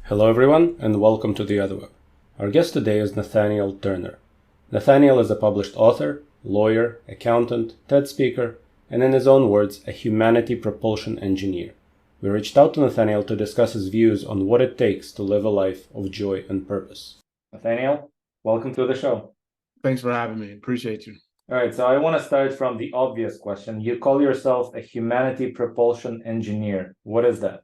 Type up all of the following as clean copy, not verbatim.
Hello everyone, and welcome to The Other Way. Our guest today is Nathaniel Turner. Nathaniel is a published author, lawyer, accountant, TED speaker, and in his own words, a humanity propulsion engineer. We reached out to Nathaniel to discuss his views on what it takes to live a life of joy and purpose. Nathaniel, welcome to the show. Thanks for having me. Appreciate you. All right, so I want to start from the obvious question. You call yourself a humanity propulsion engineer. What is that?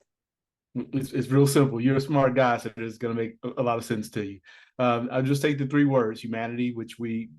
It's real simple. You're a smart guy, so it's going to make a lot of sense to you. I'll just take the three words: humanity, which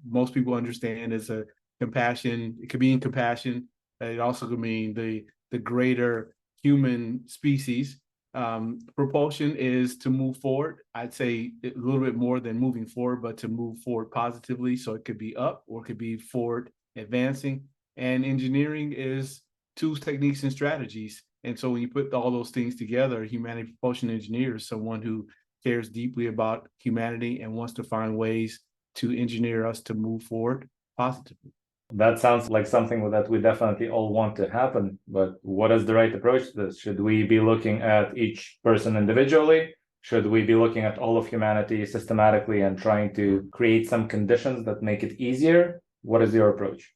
most people understand as a compassion. It could mean compassion. It also could mean the greater human species. Propulsion is to move forward. I'd say a little bit more than moving forward, but to move forward positively. So it could be up or it could be forward advancing. And engineering is tools, techniques, and strategies. And so when you put all those things together, humanity propulsion engineer is someone who cares deeply about humanity and wants to find ways to engineer us to move forward positively. That sounds like something that we definitely all want to happen, but what is the right approach to this? Should we be looking at each person individually? Should we be looking at all of humanity systematically and trying to create some conditions that make it easier? What is your approach?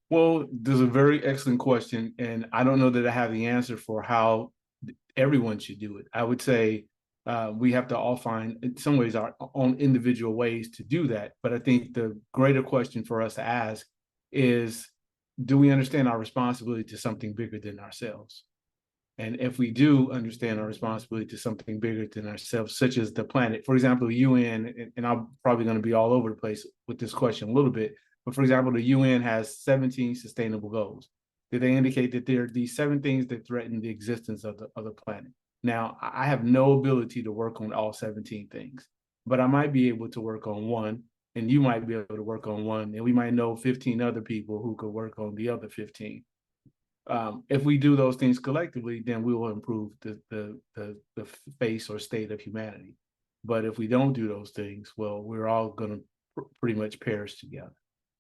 Well, there's a very excellent question, and I don't know that I have the answer for how everyone should do it. I would say we have to all find, in some ways, our own individual ways to do that. But I think the greater question for us to ask is, do we understand our responsibility to something bigger than ourselves? And if we do understand our responsibility to something bigger than ourselves, such as the planet, for example, the UN, and I'm probably going to be all over the place with this question a little bit, but for example, the UN has 17 sustainable goals. Did they indicate that there are these 7 things that threaten the existence of the planet? Now, I have no ability to work on all 17 things, but I might be able to work on one, and you might be able to work on one, and we might know 15 other people who could work on the other 15. If we do those things collectively, then we will improve the face or state of humanity. But if we don't do those things, well, we're all going to pretty much perish together.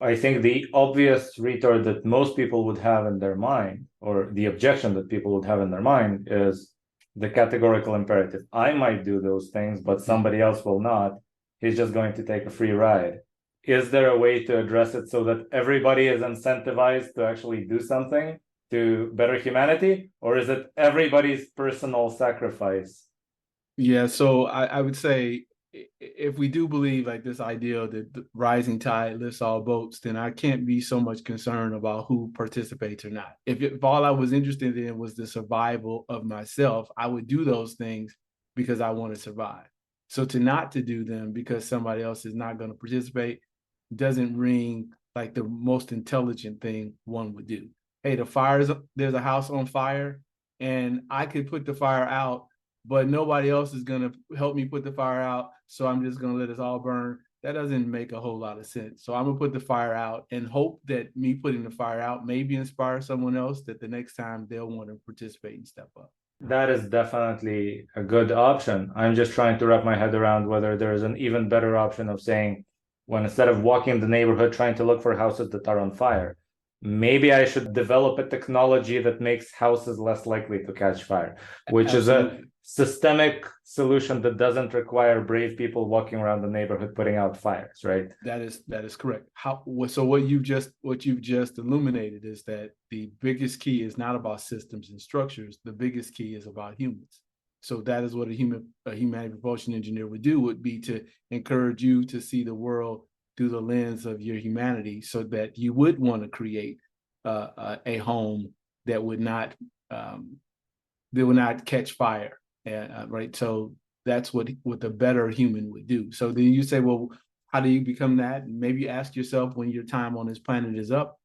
I think the obvious retort that most people would have in their mind, or the objection that people would have in their mind, is the categorical imperative. I might do those things, but somebody else will not. He's just going to take a free ride. Is there a way to address it so that everybody is incentivized to actually do something to better humanity, or is it everybody's personal sacrifice? Yeah, so I would say if we do believe like this idea that the rising tide lifts all boats, then I can't be so much concerned about who participates or not. If all I was interested in was the survival of myself, I would do those things because I want to survive. So to not to do them because somebody else is not going to participate doesn't ring like the most intelligent thing one would do. Hey, there's a house on fire, and I could put the fire out, but nobody else is going to help me put the fire out. So I'm just going to let us all burn. That doesn't make a whole lot of sense. So I'm going to put the fire out and hope that me putting the fire out maybe inspire someone else that the next time they'll want to participate and step up. That is definitely a good option. I'm just trying to wrap my head around whether there is an even better option of saying, when instead of walking the neighborhood trying to look for houses that are on fire, maybe I should develop a technology that makes houses less likely to catch fire, which Absolutely. is a systemic solution that doesn't require brave people walking around the neighborhood putting out fires, right? That is correct. So what you've just illuminated is that the biggest key is not about systems and structures. The biggest key is about humans. So that is what a humanity propulsion engineer would be to encourage you to see the world through the lens of your humanity, so that you would want to create a home that would not catch fire, right? So that's what the better human would do. So then you say, well, how do you become that? And maybe ask yourself, when your time on this planet is up,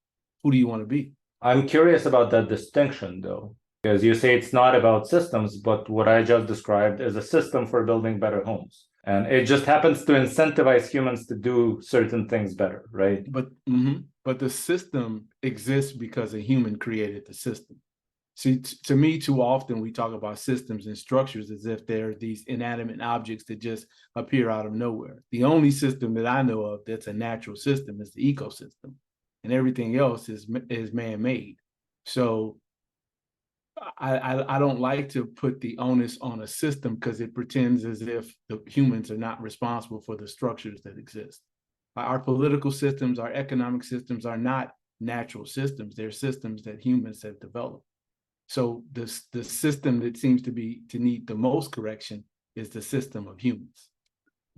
who do you want to be? I'm curious about that distinction, though, because you say it's not about systems, but what I just described is a system for building better homes. And it just happens to incentivize humans to do certain things better, right? But the system exists because a human created the system. See, to me, too often we talk about systems and structures as if they're these inanimate objects that just appear out of nowhere. The only system that I know of that's a natural system is the ecosystem, and everything else is man-made. So I don't like to put the onus on a system because it pretends as if the humans are not responsible for the structures that exist. Our political systems, our economic systems are not natural systems. They're systems that humans have developed. So the system that seems to need the most correction is the system of humans.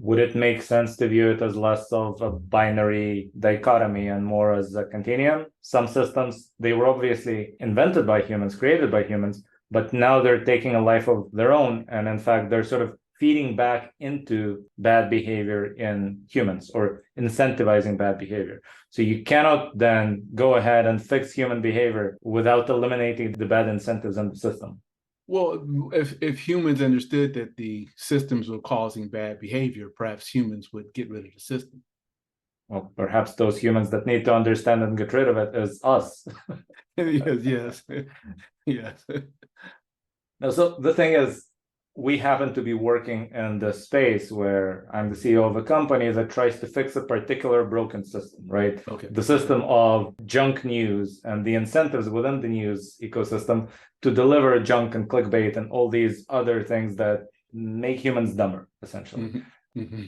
Would it make sense to view it as less of a binary dichotomy and more as a continuum? Some systems, they were obviously invented by humans, created by humans, but now they're taking a life of their own. And in fact, they're sort of feeding back into bad behavior in humans or incentivizing bad behavior. So you cannot then go ahead and fix human behavior without eliminating the bad incentives in the system. Well, if humans understood that the systems were causing bad behavior, perhaps humans would get rid of the system. Well, perhaps those humans that need to understand and get rid of it is us. Yes, yes. Now, so the thing is, we happen to be working in the space where I'm the CEO of a company that tries to fix a particular broken system, right? Okay. The system of junk news and the incentives within the news ecosystem to deliver junk and clickbait and all these other things that make humans dumber, essentially. Mm-hmm.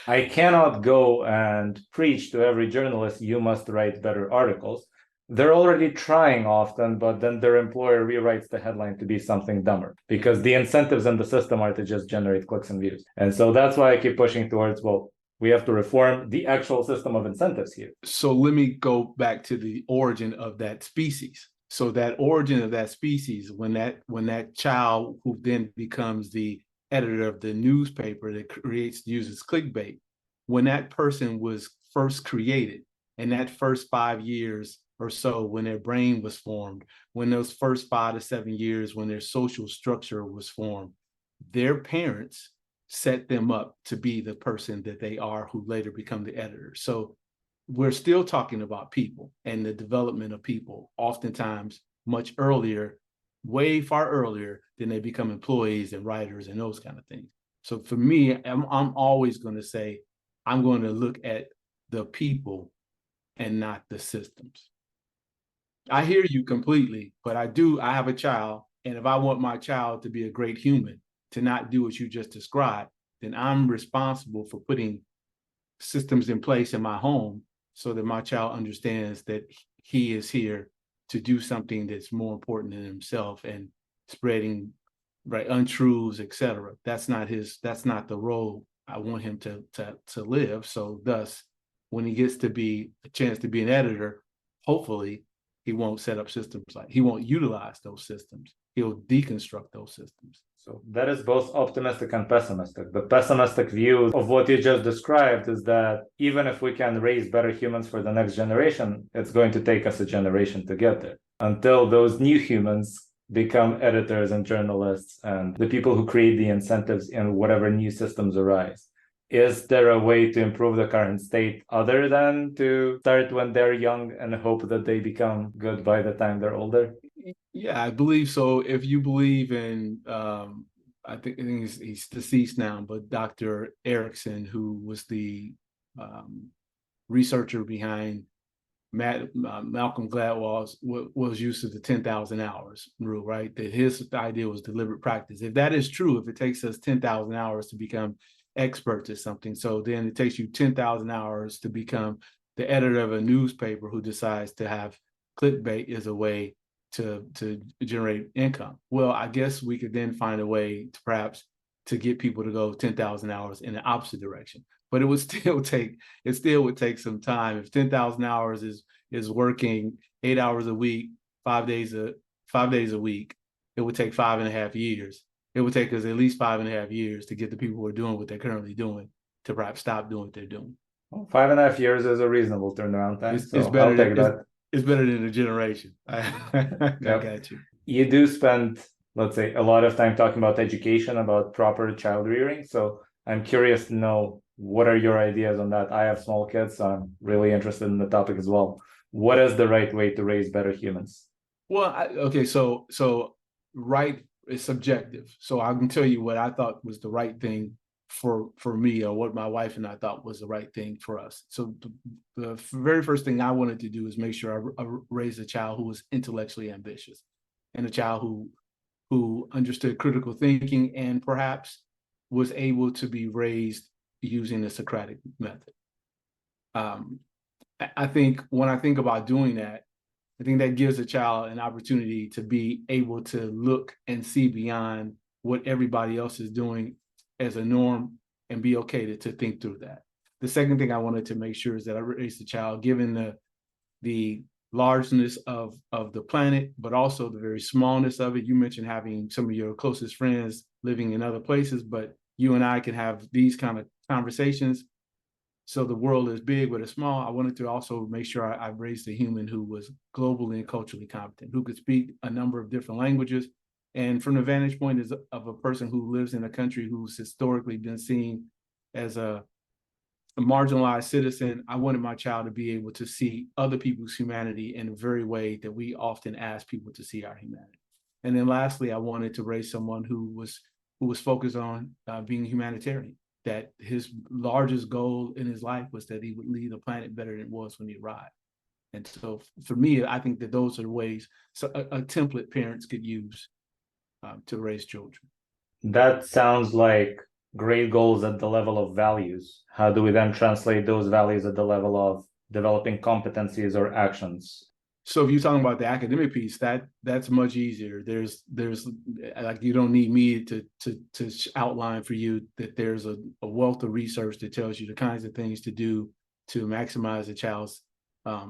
I cannot go and preach to every journalist, you must write better articles. They're already trying often, but then their employer rewrites the headline to be something dumber because the incentives in the system are to just generate clicks and views. And so that's why I keep pushing towards, well, we have to reform the actual system of incentives here. So let me go back to the origin of that species. So that origin of that species, when that child who then becomes the editor of the newspaper that uses clickbait, when that person was first created, and that first 5 years or so, when their brain was formed, when those first 5 to 7 years, when their social structure was formed, their parents set them up to be the person that they are, who later become the editor. So we're still talking about people and the development of people, oftentimes much earlier, way far earlier than they become employees and writers and those kind of things. So for me, I'm always going to say, I'm going to look at the people and not the systems. I hear you completely, but I have a child, and if I want my child to be a great human, to not do what you just described, then I'm responsible for putting systems in place in my home so that my child understands that he is here to do something that's more important than himself and spreading untruths, etc. That's not the role I want him to live. So thus, when he gets to be a chance to be an editor, hopefully he won't set up systems he won't utilize those systems. He'll deconstruct those systems. So that is both optimistic and pessimistic. The pessimistic view of what you just described is that even if we can raise better humans for the next generation, it's going to take us a generation to get there. Until those new humans become editors and journalists and the people who create the incentives in whatever new systems arise. Is there a way to improve the current state other than to start when they're young and hope that they become good by the time they're older? Yeah, I believe so. If you believe in, I think he's deceased now, but Dr. Erickson, who was the researcher behind Malcolm Gladwell's was used to the 10,000 hours rule, right? That his idea was deliberate practice. If that is true, if it takes us 10,000 hours to become experts at something, so then it takes you 10,000 hours to become the editor of a newspaper who decides to have clickbait as a way to generate income. Well, I guess we could then find a way to perhaps to get people to go 10,000 hours in the opposite direction. But it would still take some time. If 10,000 hours is working 8 hours a week, 5 days a week, it would take 5.5 years. It would take us at least 5.5 years to get the people who are doing what they're currently doing to perhaps stop doing what they're doing. Well, 5.5 years is a reasonable turnaround time. It's better. I'll take that. It's better than a generation. I got you. You do spend, let's say, a lot of time talking about education, about proper child rearing. So I'm curious to know, what are your ideas on that? I have small kids, so I'm really interested in the topic as well. What is the right way to raise better humans? Well, okay, so right is subjective. So I can tell you what I thought was the right thing for me, or what my wife and I thought was the right thing for us. So the very first thing I wanted to do is make sure I raised a child who was intellectually ambitious. and a child who understood critical thinking and perhaps was able to be raised using the Socratic method. I think when I think about doing that, I think that gives a child an opportunity to be able to look and see beyond what everybody else is doing as a norm and be okay to think through that. The second thing I wanted to make sure is that I raised the child, given the largeness of the planet, but also the very smallness of it. You mentioned having some of your closest friends living in other places, but you and I can have these kind of conversations. So the world is big, but it's small. I wanted to also make sure I raised a human who was globally and culturally competent, who could speak a number of different languages. And from the vantage point of a person who lives in a country who's historically been seen as a marginalized citizen, I wanted my child to be able to see other people's humanity in the very way that we often ask people to see our humanity. And then lastly, I wanted to raise someone who was focused on being humanitarian, that his largest goal in his life was that he would leave the planet better than it was when he arrived. And so for me, I think that those are ways, so a template parents could use to raise children. That sounds like great goals at the level of values. How do we then translate those values at the level of developing competencies or actions? So if you're talking about the academic piece, that's much easier. There's like, you don't need me to outline for you that there's a wealth of research that tells you the kinds of things to do to maximize a child's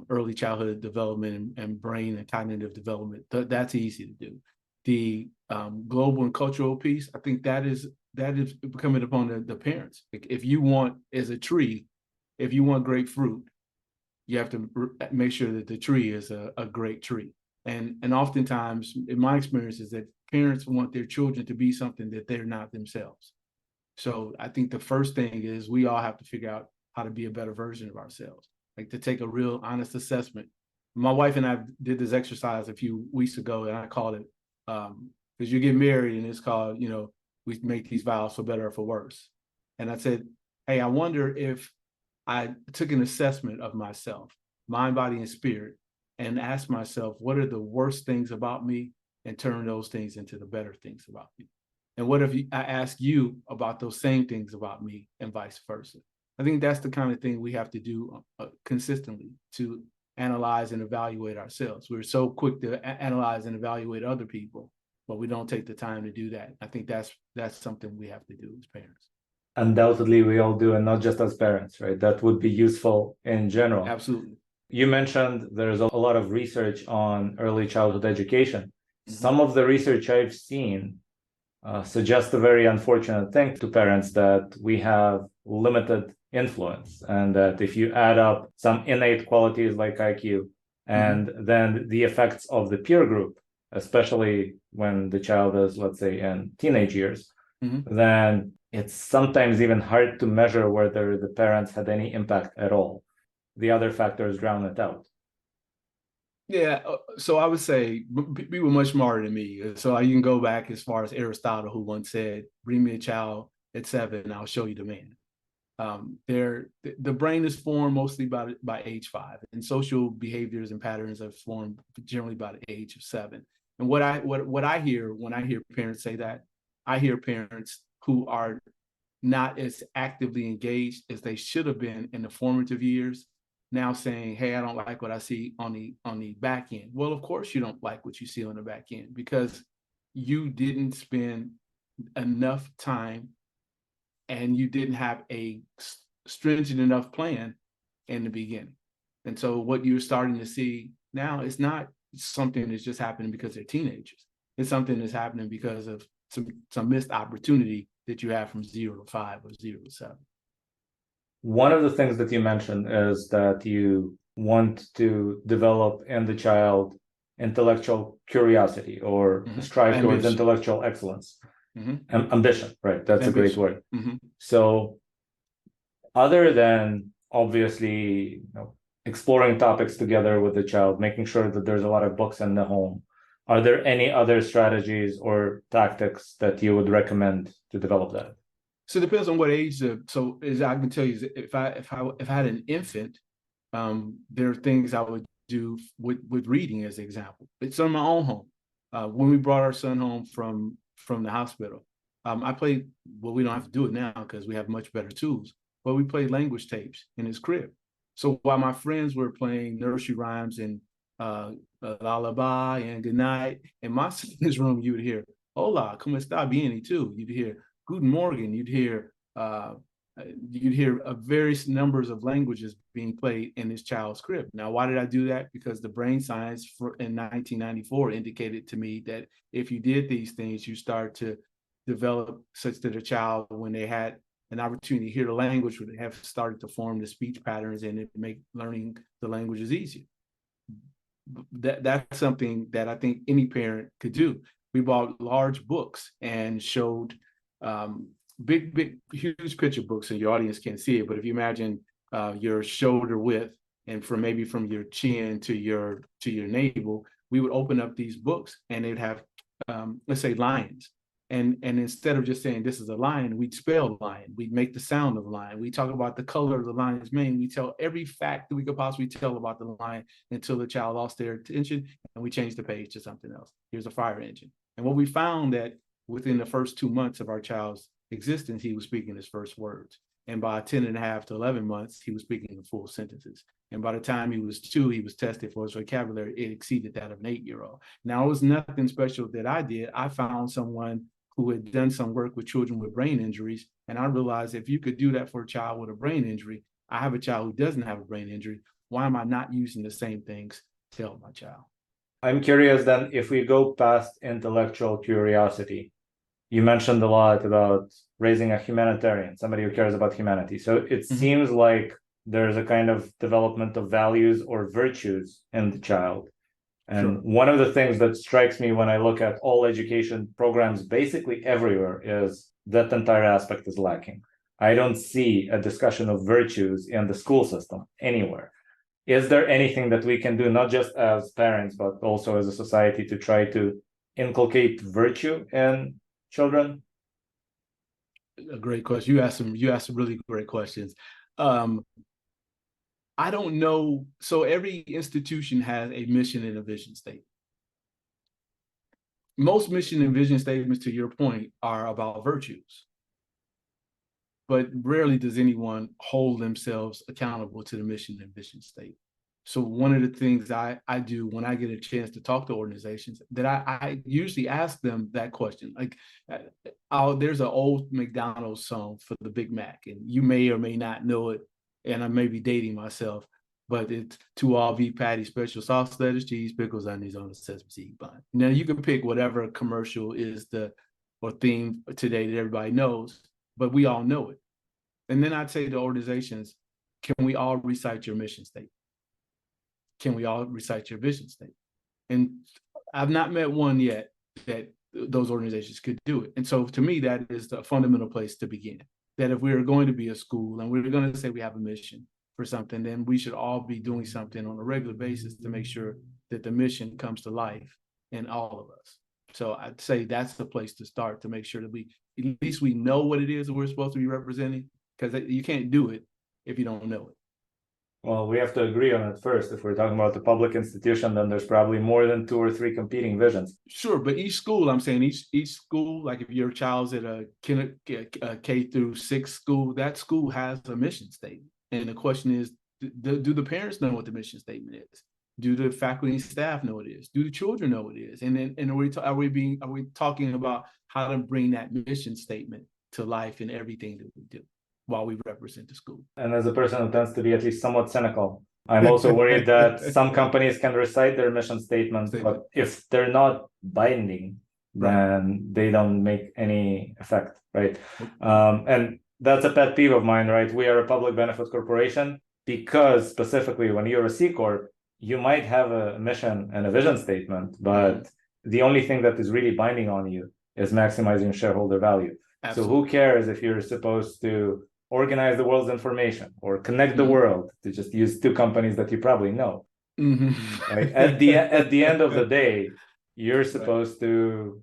early childhood development and brain and cognitive development. That's easy to do. The global and cultural piece, I think that is becoming upon the parents. Like, if you want, as a tree, if you want great fruit, you have to make sure that the tree is a great tree. And oftentimes, in my experience, is that parents want their children to be something that they're not themselves. So I think the first thing is we all have to figure out how to be a better version of ourselves, like to take a real honest assessment. My wife and I did this exercise a few weeks ago, and I called it, because you get married and it's called, we make these vows for better or for worse. And I said, hey, I wonder if I took an assessment of myself, mind, body, and spirit, and asked myself, what are the worst things about me, and turn those things into the better things about me? And what if I ask you about those same things about me, and vice versa? I think that's the kind of thing we have to do consistently to analyze and evaluate ourselves. We're so quick to analyze and evaluate other people, but we don't take the time to do that. I think that's something we have to do as parents. Undoubtedly, we all do, and not just as parents, right? That would be useful in general. Absolutely. You mentioned there's a lot of research on early childhood education. Mm-hmm. Some of the research I've seen suggests a very unfortunate thing to parents, that we have limited influence, and that if you add up some innate qualities like IQ and then the effects of the peer group, especially when the child is, let's say, in teenage years, then it's sometimes even hard to measure whether the parents had any impact at all. The other factors drown it out. Yeah, so I would say people much smarter than me. So you can go back as far as Aristotle, who once said, "Bring me a child at 7, and I'll show you the man." The brain is formed mostly by age 5, and social behaviors and patterns are formed generally by the age of 7. And what I hear when I hear parents say that, I hear parents who are not as actively engaged as they should have been in the formative years now saying, hey, I don't like what I see on the back end. Well, of course you don't like what you see on the back end, because you didn't spend enough time and you didn't have a stringent enough plan in the beginning. And so what you're starting to see now is not something that's just happening because they're teenagers. It's something that's happening because of some missed opportunity that you have from 0 to 5 or 0 to 7. One of the things that you mentioned is that you want to develop in the child intellectual curiosity, or strive towards intellectual excellence. Ambition, right? That's a great word. So other than obviously exploring topics together with the child, making sure that there's a lot of books in the home, are there any other strategies or tactics that you would recommend to develop that? So it depends on what age. So as I can tell you, if I had an infant, there are things I would do with reading, as an example. It's in my own home. When we brought our son home from the hospital, I played. Well, we don't have to do it now because we have much better tools. But we played language tapes in his crib. So while my friends were playing nursery rhymes and lullaby and good night, in my son's room, you would hear "Hola, cómo está bien?" too. You'd hear "Guten Morgen." You'd hear various numbers of languages being played in this child's crib. Now, why did I do that? Because the brain science in 1994 indicated to me that if you did these things, you start to develop such that a child, when they had an opportunity to hear the language, would have started to form the speech patterns, and it make learning the languages easier. That's something that I think any parent could do. We bought large books and showed big, huge picture books, so your audience can't see it. But if you imagine your shoulder width, and from your chin to your navel, we would open up these books, and they'd have, let's say, lions. And instead of just saying this is a lion, we'd spell lion. We'd make the sound of lion. We talk about the color of the lion's mane. We tell every fact that we could possibly tell about the lion until the child lost their attention, and we changed the page to something else. Here's a fire engine. And what we found that within the first 2 months of our child's existence, he was speaking his first words. And by 10 and a half to 11 months, he was speaking in full sentences. And by the time he was 2, he was tested for his vocabulary. It exceeded that of an 8-year-old. Now, it was nothing special that I did. I found someone who had done some work with children with brain injuries. And I realized if you could do that for a child with a brain injury, I have a child who doesn't have a brain injury. Why am I not using the same things to help my child? I'm curious then, if we go past intellectual curiosity, you mentioned a lot about raising a humanitarian, somebody who cares about humanity. So it seems like there's a kind of development of values or virtues in the child. And one of the things that strikes me when I look at all education programs basically everywhere is that entire aspect is lacking. I don't see a discussion of virtues in the school system anywhere. Is there anything that we can do, not just as parents, but also as a society, to try to inculcate virtue in children? A great question. You asked some really great questions. I don't know. So every institution has a mission and a vision statement. Most mission and vision statements, to your point, are about virtues. But rarely does anyone hold themselves accountable to the mission and vision statement. So one of the things I do when I get a chance to talk to organizations, that I usually ask them that question. Like, there's an old McDonald's song for the Big Mac, and you may or may not know it, and I may be dating myself, but it's 2 all beef patty, special sauce, lettuce, cheese, pickles, onions on a sesame seed bun. Now you can pick whatever commercial is or theme today that everybody knows, but we all know it. And then I'd say to organizations, can we all recite your mission statement? Can we all recite your vision statement? And I've not met one yet that those organizations could do it. And so to me, that is the fundamental place to begin. That if we're going to be a school and we're going to say we have a mission for something, then we should all be doing something on a regular basis to make sure that the mission comes to life in all of us. So I'd say that's the place to start, to make sure that at least we know what it is that we're supposed to be representing, because you can't do it if you don't know it. Well, we have to agree on it first. If we're talking about the public institution, then there's probably more than 2 or 3 competing visions. Sure, but each school, I'm saying each school, like if your child's at a K through 6 school, that school has a mission statement. And the question is, do the parents know what the mission statement is? Do the faculty and staff know what it is? Do the children know what it is? And then, are we talking about how to bring that mission statement to life in everything that we do while we represent the school? And as a person who tends to be at least somewhat cynical, I'm also worried that some companies can recite their mission statements, but if they're not binding, then they don't make any effect, right? And that's a pet peeve of mine, right? We are a public benefit corporation because specifically when you're a C Corp, you might have a mission and a vision statement, but the only thing that is really binding on you is maximizing shareholder value. Absolutely. So who cares if you're supposed to organize the world's information or connect the world, to just use 2 companies that you probably know. Right? At the end of the day, you're supposed to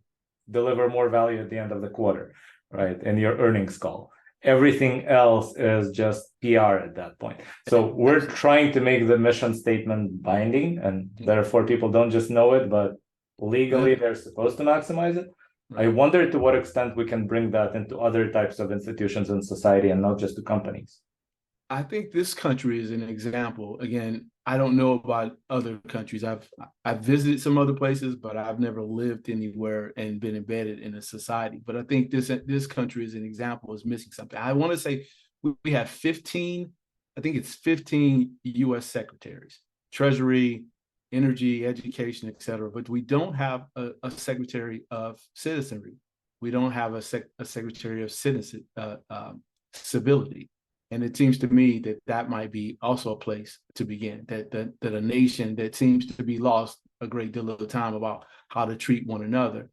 deliver more value at the end of the quarter, right? In your earnings call. Everything else is just PR at that point. So we're trying to make the mission statement binding, and therefore people don't just know it, but Legally, they're supposed to maximize it. I wonder to what extent we can bring that into other types of institutions in society and not just to companies. I think this country is an example. Again, I don't know about other countries. I've visited some other places, but I've never lived anywhere and been embedded in a society. But I think this country is an example is missing something. I want to say we have 15, I think it's 15 U.S. secretaries, Treasury, Energy, Education, et cetera. But we don't have a Secretary of Citizenry. We don't have a Secretary of Citizen Civility. And it seems to me that that might be also a place to begin, that a nation that seems to be lost a great deal of the time about how to treat one another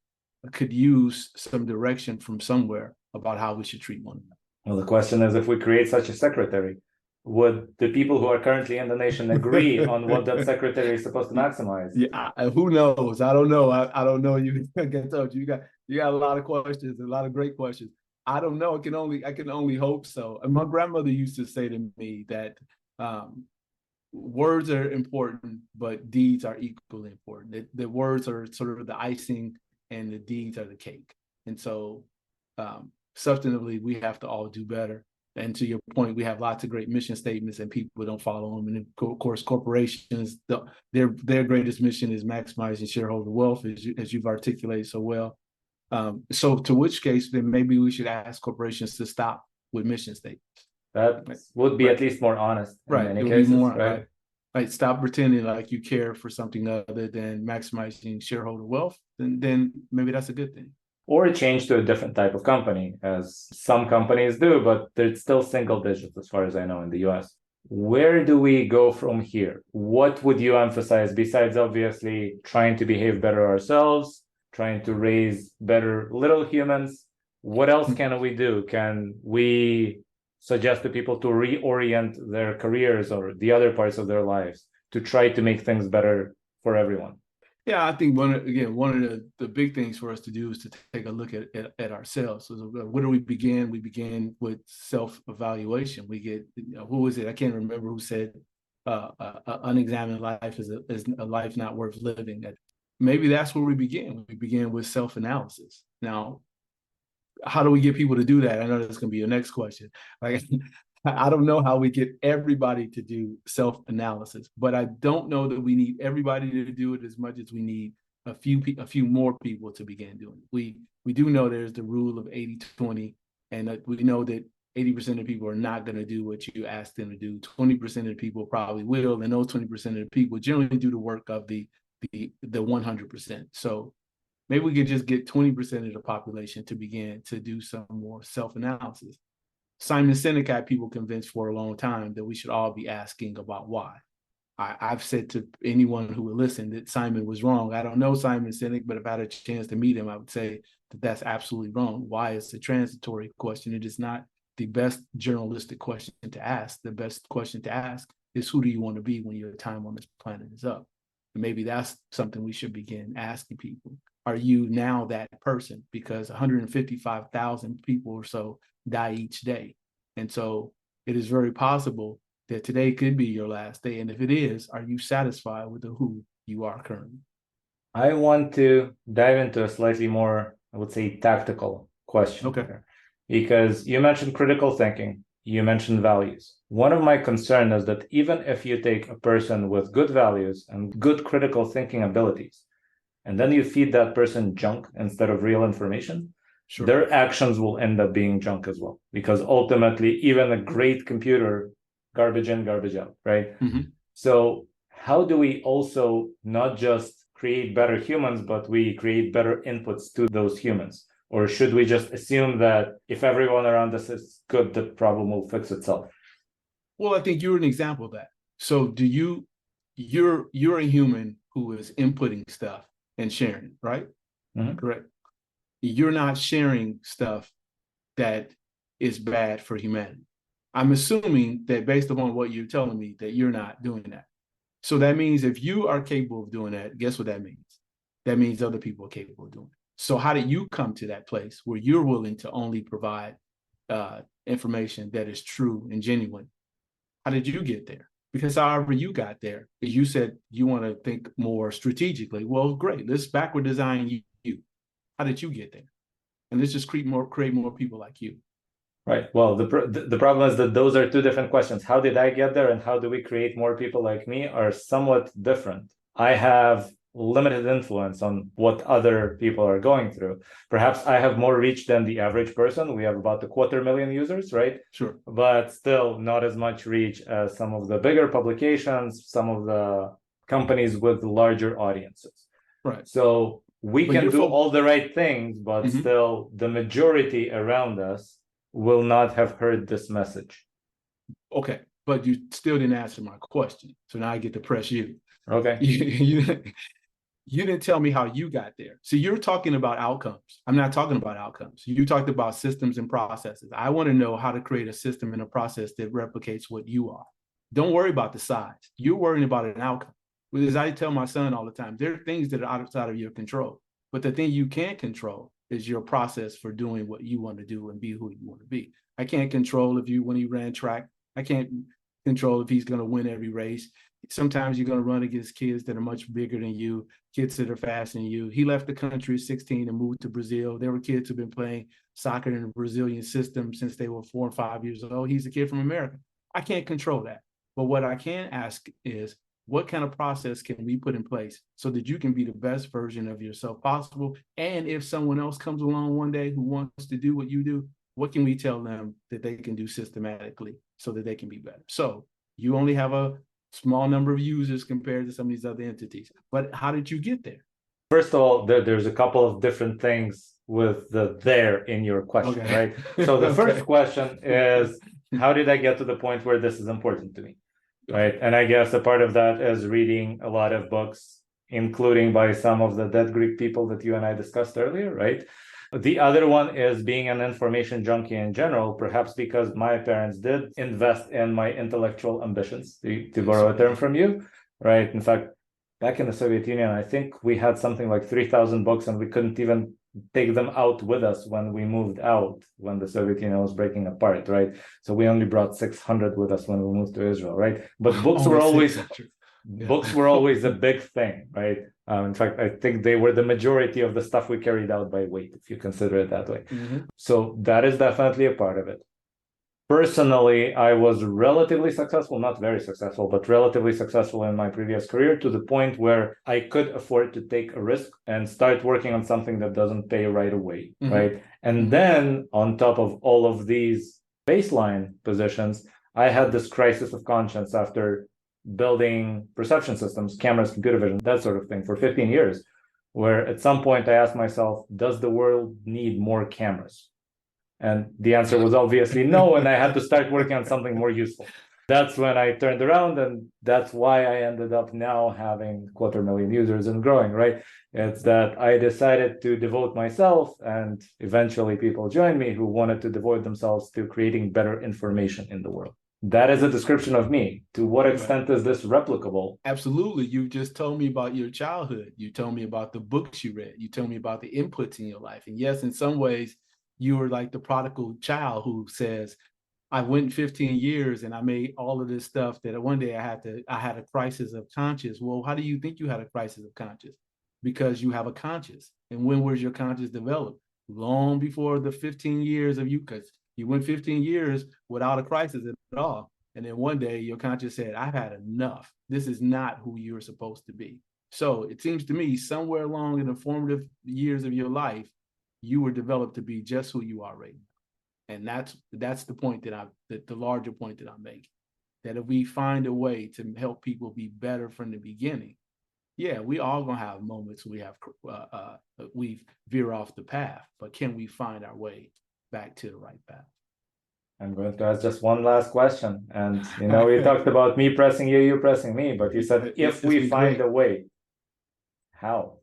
could use some direction from somewhere about how we should treat one another. Well, the question is, if we create such a secretary, would the people who are currently in the nation agree on what that secretary is supposed to maximize? Yeah, who knows? I don't know. I don't know. You get told you got a lot of questions, a lot of great questions. I don't know. I can only hope so. And my grandmother used to say to me that words are important, but deeds are equally important. The words are sort of the icing, and the deeds are the cake. And so, substantively, we have to all do better. And to your point, we have lots of great mission statements, and people don't follow them. And of course, corporations, their greatest mission is maximizing shareholder wealth, as you've articulated so well. So to which case, then maybe we should ask corporations to stop with mission statements. That would be at least more honest. Right. In many cases, right? Right. Stop pretending like you care for something other than maximizing shareholder wealth. Then maybe that's a good thing. Or change to a different type of company, as some companies do, but they're still single digits as far as I know in the US. Where do we go from here? What would you emphasize besides obviously trying to behave better ourselves, trying to raise better little humans? What else can we do? Can we suggest to people to reorient their careers or the other parts of their lives to try to make things better for everyone? Yeah, I think one of the big things for us to do is to take a look at ourselves. So where do we begin? We begin with self-evaluation. We get, who was it? I can't remember who said, unexamined life is a life not worth living. That maybe that's where we begin. We begin with self-analysis. Now, how do we get people to do that? I know that's going to be your next question. Like, I don't know how we get everybody to do self-analysis, but I don't know that we need everybody to do it as much as we need a few more people to begin doing it. We do know there's the rule of 80-20, and we know that 80% of people are not going to do what you ask them to do. 20% of the people probably will, and those 20% of the people generally do the work of the 100%. So maybe we could just get 20% of the population to begin to do some more self-analysis. Simon Sinek had people convinced for a long time that we should all be asking about why. I've said to anyone who would listen that Simon was wrong. I don't know Simon Sinek, but if I had a chance to meet him, I would say that that's absolutely wrong. Why is a transitory question? It is not the best journalistic question to ask. The best question to ask is, who do you want to be when your time on this planet is up? And maybe that's something we should begin asking people. Are you now that person? Because 155,000 people or so die each day. And so it is very possible that today could be your last day. And if it is, are you satisfied with the who you are currently? I want to dive into a slightly more, I would say, tactical question. Okay. Here, because you mentioned critical thinking, you mentioned values. One of my concerns is that even if you take a person with good values and good critical thinking abilities, and then you feed that person junk instead of real information, sure, their actions will end up being junk as well. Because ultimately, even a great computer, garbage in, garbage out, right? Mm-hmm. So how do we also not just create better humans, but we create better inputs to those humans? Or should we just assume that if everyone around us is good, the problem will fix itself? Well, I think you're an example of that. So you're a human who is inputting stuff and sharing, right? Mm-hmm. Correct. You're not sharing stuff that is bad for humanity. I'm assuming that based upon what you're telling me, that you're not doing that. So that means if you are capable of doing that, guess what that means? That means other people are capable of doing it. So how did you come to that place where you're willing to only provide information that is true and genuine? How did you get there? Because however you got there, you said you want to think more strategically. Well, great. Let's backward design you. How did you get there? And let's just create more people like you. Right. Well, the problem is that those are two different questions. How did I get there and how do we create more people like me are somewhat different. I have limited influence on what other people are going through. Perhaps I have more reach than the average person. We have about 250,000 users, right? Sure. But still not as much reach as some of the bigger publications, some of the companies with larger audiences. Right. So we can do all the right things, but still the majority around us will not have heard this message. Okay, but you still didn't answer my question. So now I get to press you. Okay. You didn't tell me how you got there. So you're talking about outcomes. I'm not talking about outcomes. You talked about systems and processes. I want to know how to create a system and a process that replicates what you are. Don't worry about the size. You're worrying about an outcome. As I tell my son all the time, there are things that are outside of your control. But the thing you can't control is your process for doing what you want to do and be who you want to be. I can't control when he ran track. I can't control if he's going to win every race. Sometimes you're going to run against kids that are much bigger than you, kids that are faster than you. He left the country at 16 and moved to Brazil. There were kids who've been playing soccer in the Brazilian system since they were 4 or 5 years old. He's a kid from America. I can't control that. But what I can ask is, what kind of process can we put in place so that you can be the best version of yourself possible? And if someone else comes along one day who wants to do what you do, what can we tell them that they can do systematically so that they can be better? So you only have a small number of users compared to some of these other entities. But how did you get there? First of all, there's a couple of different things with the there in your question, right? So the first question is, how did I get to the point where this is important to me? Right. And I guess a part of that is reading a lot of books, including by some of the dead Greek people that you and I discussed earlier, right? The other one is being an information junkie in general, perhaps because my parents did invest in my intellectual ambitions, to borrow a term from you, right? In fact, back in the Soviet Union, I think we had something like 3,000 books and we couldn't even take them out with us when we moved out, when the Soviet Union was breaking apart, right? So we only brought 600 with us when we moved to Israel, right? But books were always books were always a big thing, right? In fact, I think they were the majority of the stuff we carried out by weight, if you consider it that way. So that is definitely a part of it. Personally, I was relatively successful, not very successful, but relatively successful in my previous career, to the point where I could afford to take a risk and start working on something that doesn't pay right away, right? And then on top of all of these baseline positions, I had this crisis of conscience after building perception systems, cameras, computer vision, that sort of thing for 15 years, where at some point I asked myself, does the world need more cameras? And the answer was obviously no, and I had to start working on something more useful. That's when I turned around, and that's why I ended up now having 250,000 users and growing, right? It's that I decided to devote myself, and eventually people joined me who wanted to devote themselves to creating better information in the world. That is a description of me. To what extent is this replicable? Absolutely. You just told me about your childhood. You told me about the books you read. You told me about the inputs in your life. And yes, in some ways, you were like the prodigal child who says, I went 15 years and I made all of this stuff that one day I had a crisis of conscience. Well, how do you think you had a crisis of conscience? Because you have a conscience. And when was your conscience developed? Long before the 15 years of you, because you went 15 years without a crisis at all. And then one day your conscience said, I've had enough. This is not who you're supposed to be. So it seems to me somewhere along in the formative years of your life, you were developed to be just who you are right now. And that's the point the larger point that I'm making. That if we find a way to help people be better from the beginning, yeah, we all gonna have moments we veer off the path, but can we find our way back to the right path? I'm going to ask just one last question. And we talked about me pressing you, you pressing me, but you said if we find a way, how?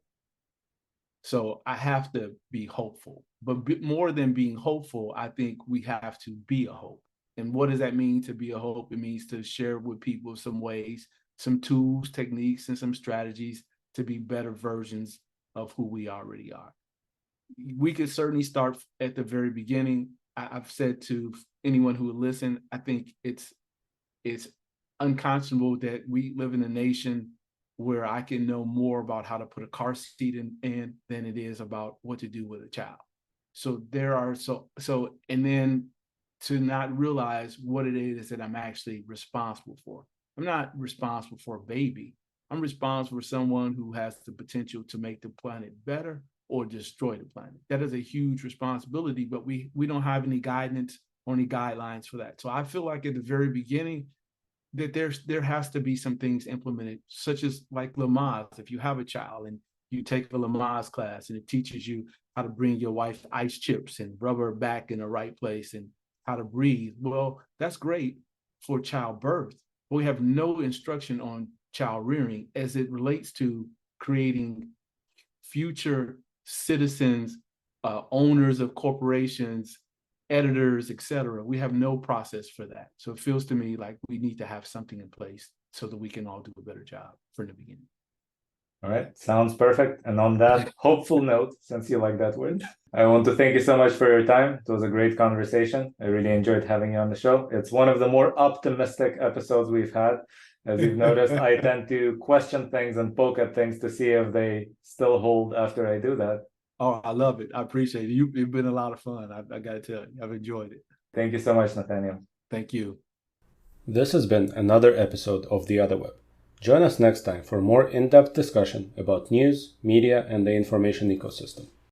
So I have to be hopeful, but more than being hopeful, I think we have to be a hope. And what does that mean to be a hope? It means to share with people some ways, some tools, techniques, and some strategies to be better versions of who we already are. We could certainly start at the very beginning. I've said to anyone who would listen, I think it's unconscionable that we live in a nation where I can know more about how to put a car seat in than it is about what to do with a child. So there are and then to not realize what it is that I'm actually responsible for. I'm not responsible for a baby. I'm responsible for someone who has the potential to make the planet better or destroy the planet. That is a huge responsibility, but we don't have any guidance or any guidelines for that. So I feel like at the very beginning that there has to be some things implemented, such as like Lamaze. If you have a child and you take a Lamaze class and it teaches you how to bring your wife ice chips and rub her back in the right place and how to breathe, well, that's great for childbirth. But we have no instruction on child rearing as it relates to creating future citizens, owners of corporations, editors, etc. We have no process for that. So it feels to me like we need to have something in place so that we can all do a better job from the beginning. All right, sounds perfect. And on that hopeful note, since you like that word, I want to thank you so much for your time. It was a great conversation. I really enjoyed having you on the show. It's one of the more optimistic episodes we've had. As you've noticed, I tend to question things and poke at things to see if they still hold after I do that. Oh, I love it. I appreciate it. You've been a lot of fun. I got to tell you, I've enjoyed it. Thank you so much, Nathaniel. Thank you. This has been another episode of The Other Web. Join us next time for more in-depth discussion about news, media, and the information ecosystem.